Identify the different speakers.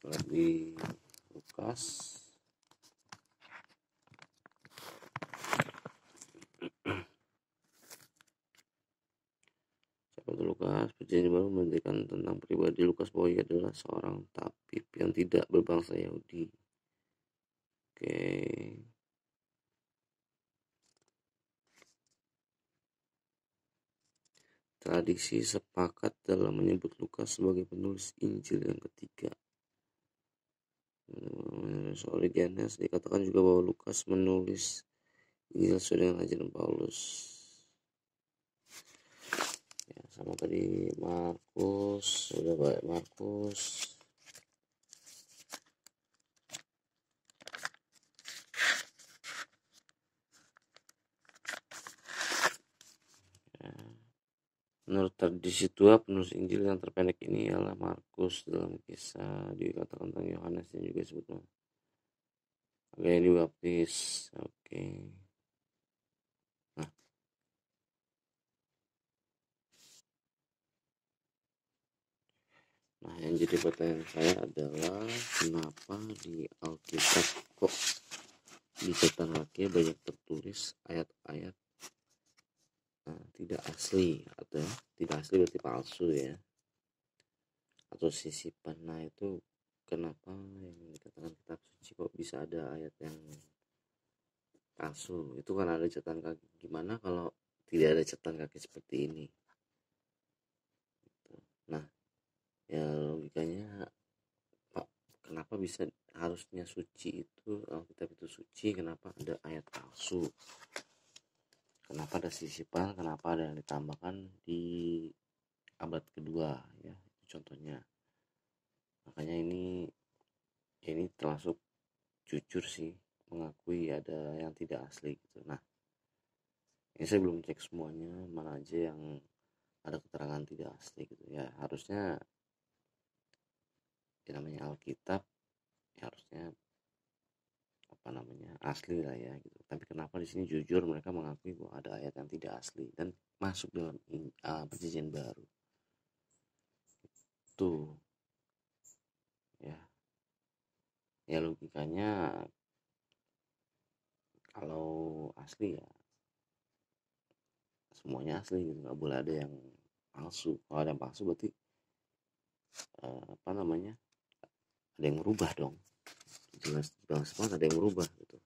Speaker 1: Di Lukas Lukas perjanjian baru memberikan tentang pribadi Lukas bahwa ia adalah seorang tabib yang tidak berbangsa Yahudi. Oke. Tradisi sepakat dalam menyebut Lukas sebagai penulis Injil yang ketiga. Origenes dikatakan juga bahwa Lukas menulis Injil sesuai dengan ajaran Paulus. Ya, sama tadi Markus, sudah baik Markus. Ya. Menurut tradisi tua, penulis Injil yang terpendek ini ialah Markus. Dalam kisah dikatakan tentang Yohanes yang juga disebut yang dibaptis. Oke. Nah, yang jadi pertanyaan saya adalah kenapa di Alkitab kok di catatan kaki banyak tertulis ayat-ayat tidak asli, atau tidak asli berarti palsu ya, atau sisipan. Nah, itu kenapa yang dikatakan kitab suci kok bisa ada ayat yang palsu? Itu kan ada catatan kaki. Gimana kalau tidak ada catatan kaki seperti ini? Nah, ya logikanya, Pak, kenapa bisa harusnya suci itu, Alkitab itu suci, kenapa ada ayat palsu? Kenapa ada sisipan? Kenapa ada yang ditambahkan di abad kedua ya? Itu contohnya. Makanya ini termasuk jujur sih, mengakui ada yang tidak asli gitu. Nah, ini saya belum cek semuanya mana aja yang ada keterangan tidak asli gitu ya. Harusnya ya namanya Alkitab ya harusnya asli lah ya gitu. Tapi kenapa di sini jujur mereka mengakui bahwa ada ayat yang tidak asli dan masuk dalam perjanjian baru tuh ya logikanya kalau asli ya semuanya asli gitu, nggak boleh ada yang palsu. Kalau ada yang palsu berarti ada yang merubah dong, jelas banget ada yang merubah gitu.